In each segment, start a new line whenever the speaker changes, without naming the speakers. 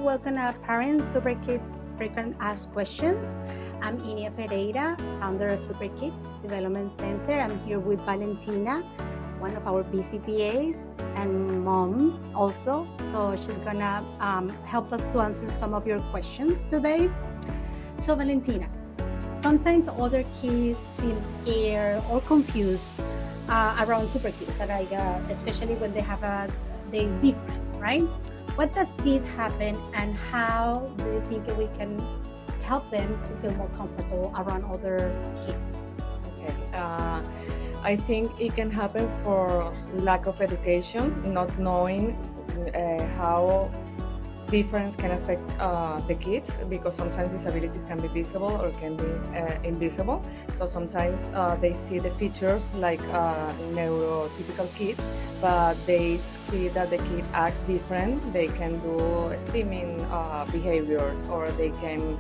welcome to Parents SuperKids Frequent Asked Questions. I'm Innia Pereira, founder of SuperKids Development Center. I'm here with Valentina, one of our BCBAs, and mom also. So she's gonna help us to answer some of your questions today. So Valentina, sometimes other kids seem scared or confused around SuperKids, like, especially when they're different, right? What does this happen, and how do you think we can help them to feel more comfortable around other kids?
Okay. I think it can happen for lack of education, not knowing how difference can affect the kids, because sometimes disabilities can be visible or can be invisible. So sometimes they see the features like a neurotypical kid, but they see that the kid act different. They can do stimming behaviors, or they can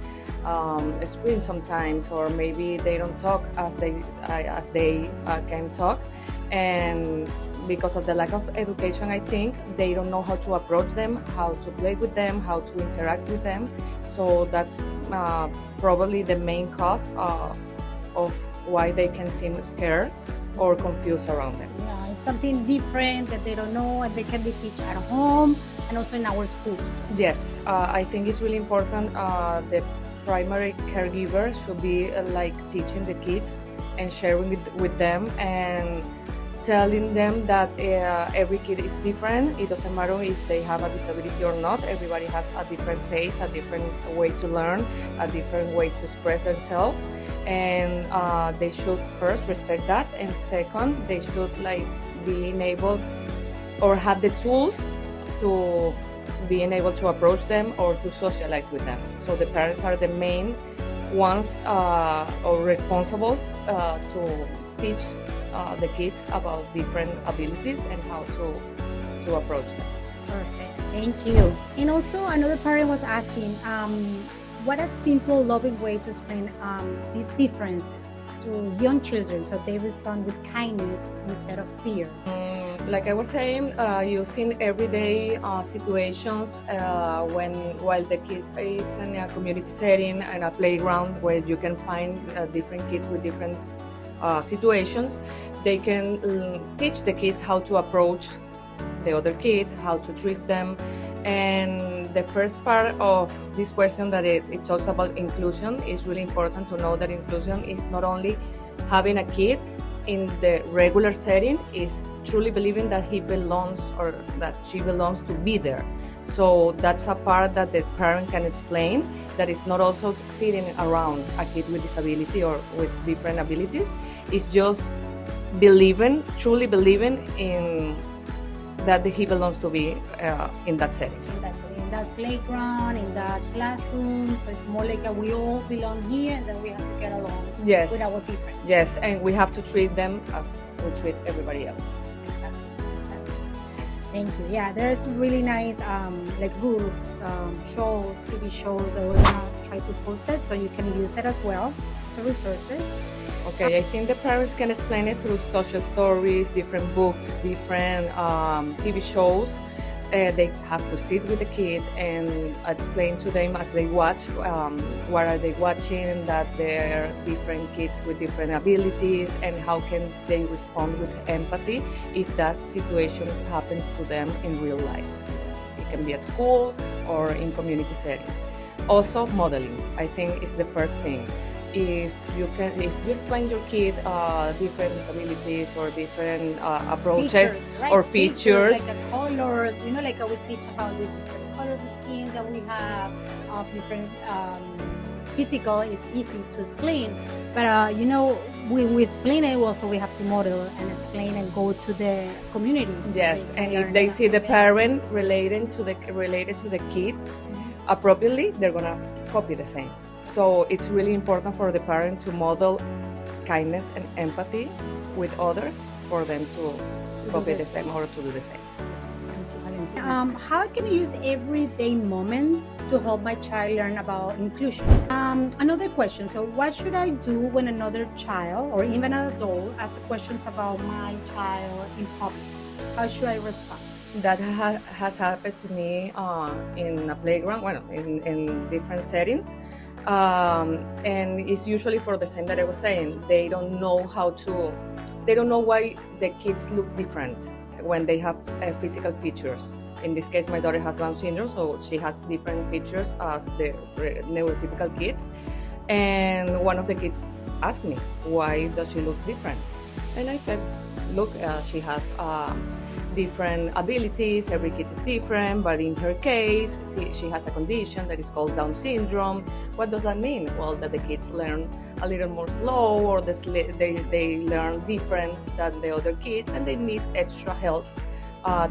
scream sometimes, or maybe they don't talk as they can talk. And because of the lack of education, I think they don't know how to approach them, how to play with them, how to interact with them. So that's probably the main cause of why they can seem scared or confused around them.
Yeah, it's something different that they don't know, and they can be taught at home and also in our schools.
Yes, I think it's really important. The primary caregivers should be like teaching the kids and sharing with them, and telling them that every kid is different. It doesn't matter if they have a disability or not. Everybody has a different pace, a different way to learn, a different way to express themselves, and they should first respect that, and second, they should be enabled or have the tools to being able to approach them or to socialize with them. So the parents are the main ones or responsible to teach the kids about different abilities and how to approach them.
Perfect, thank you. And also another parent was asking, what a simple, loving way to explain these differences to young children so they respond with kindness instead of fear.
Like I was saying, using everyday situations while the kid is in a community setting and a playground where you can find different kids with different situations, they can teach the kid how to approach the other kid, how to treat them. And the first part of this question that it talks about inclusion is really important to know that inclusion is not only having a kid in the regular setting, is truly believing that he belongs or that she belongs to be there. So that's a part that the parent can explain, that is not also sitting around a kid with disability or with different abilities. It's just truly believing in that he belongs to be in that setting.
In that playground, in that classroom. So it's more like we all belong here, and then we have to get along with our differences.
Yes, and we have to treat them as we treat everybody else.
Exactly. Thank you. Yeah, there's really nice books, shows, TV shows that we're gonna try to post it, so you can use it as well as resources.
Okay, I think the parents can explain it through social stories, different books, different TV shows. They have to sit with the kid and explain to them as they watch what are they watching, that there are different kids with different abilities, and how can they respond with empathy if that situation happens to them in real life. It can be at school or in community settings. Also, modeling, I think, is the first thing. If you explain your kid different disabilities or different approaches,
right?
Or features,
like the colors, like we teach about the different colors of skin that we have, different physical, it's easy to explain. But when we explain it, also we have to model and explain and go to the community.
Yes, and if they see the parent related to the kids appropriately, they're gonna copy the same. So it's really important for the parent to model kindness and empathy with others for them to copy the same or to do the same.
How can I use everyday moments to help my child learn about inclusion? Another question. So what should I do when another child or even an adult asks questions about my child in public? How should I respond?
that has happened to me in a playground, well, in different settings. And it's usually for the same that I was saying. They don't know why the kids look different when they have physical features. In this case, my daughter has Down syndrome, so she has different features as the neurotypical kids. And one of the kids asked me, why does she look different? And I said, look, she has different abilities. Every kid is different, but in her case, she has a condition that is called Down syndrome. What does that mean? Well, that the kids learn a little more slow, or they learn different than the other kids, and they need extra help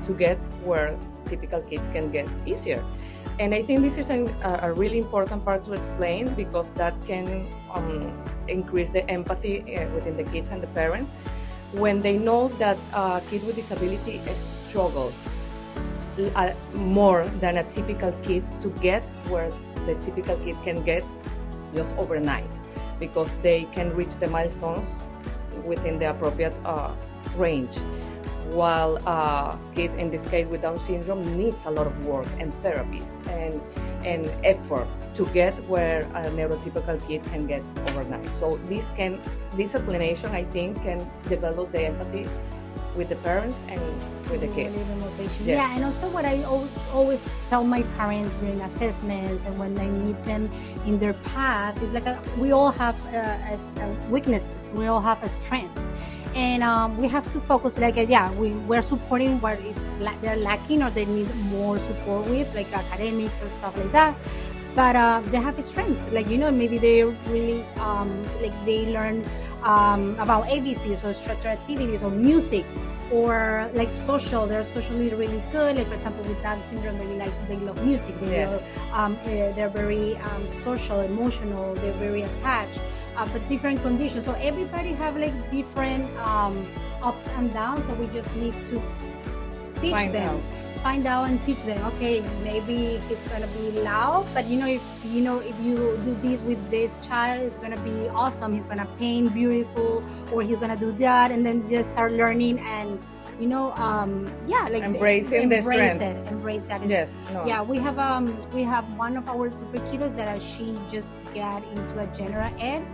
to get where typical kids can get easier. And I think this is a really important part to explain, because that can increase the empathy within the kids and the parents when they know that a kid with disability struggles more than a typical kid to get where the typical kid can get just overnight, because they can reach the milestones within the appropriate range, while a kid, in this case with Down syndrome, needs a lot of work and therapies and effort to get where a neurotypical kid can get overnight. So this explanation, I think, can develop the empathy with the parents and with the kids.
Yes.
Yes.
Yeah, and also what I always tell my parents during assessments and when I meet them in their path is like we all have weaknesses, we all have a strength. And we have to focus, like, we're supporting what they're lacking or they need more support with, like academics or stuff like that. But they have a strength, like, maybe they really, like, they learn about ABCs or structured activities or music, or like they're socially really good. Like, for example, with Down syndrome, they love music. They're very social, emotional. They're very attached. But different conditions. So everybody have like different ups and downs. So we just need to find out and teach them. Okay, maybe he's gonna be loud, but if you do this with this child, it's gonna be awesome. He's gonna paint beautiful, or he's gonna do that, and then just start learning and like
embrace that. Yes. No.
Yeah, we have one of our SuperKiddos that she just got into a general ed,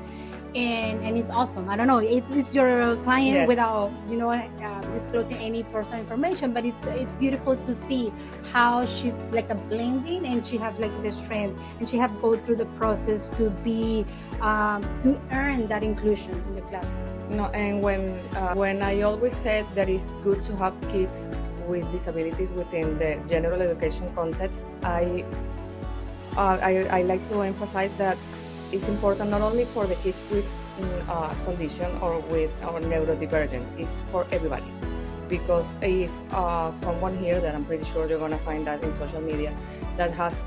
and it's awesome. I don't know, it's your client. Yes. Without disclosing any personal information, but it's beautiful to see how she's like a blending, and she have like the strength, and she have go through the process to be to earn that inclusion in the classroom.
No, and when I always said that it's good to have kids with disabilities within the general education context, I like to emphasize that it's important not only for the kids with condition or neurodivergent, it's for everybody. Because if someone here, that I'm pretty sure you're gonna find that in social media, that has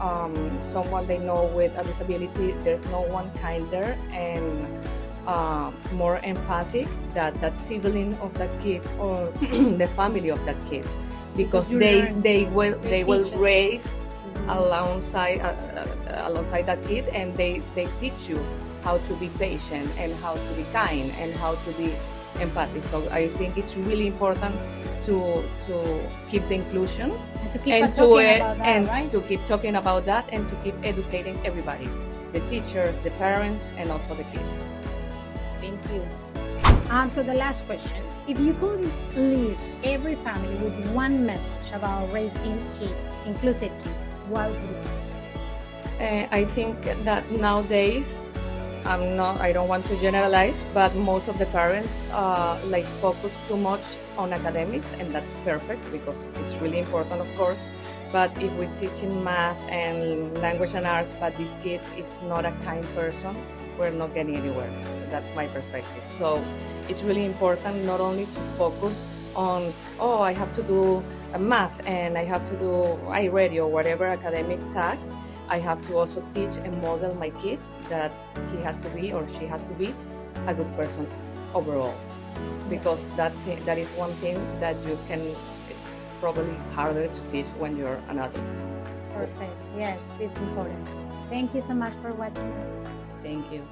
someone they know with a disability, there's no one kinder and more empathic that sibling of that kid or the family of that kid, because they will raise alongside that kid, and they teach you how to be patient and how to be kind and how to be empathic. So I think it's really important to keep the inclusion
and to keep
talking about that and to keep educating everybody, the teachers, the parents, and also the kids.
Thank you. So the last question: if you could leave every family with one message about raising kids, inclusive kids, what would it be?
I think that nowadays, I don't want to generalize, but most of the parents focus too much on academics, and that's perfect because it's really important, of course. But if we teach in math and language and arts, but this kid is not a kind person, we're not getting anywhere. That's my perspective. So it's really important not only to focus on, I have to do math and I have to do iReady or whatever academic task. I have to also teach and model my kid that he has to be or she has to be a good person overall. Because that is one thing that it's probably harder to teach when you're an adult.
Perfect. Yes, it's important. Thank you so much for watching us.
Thank you.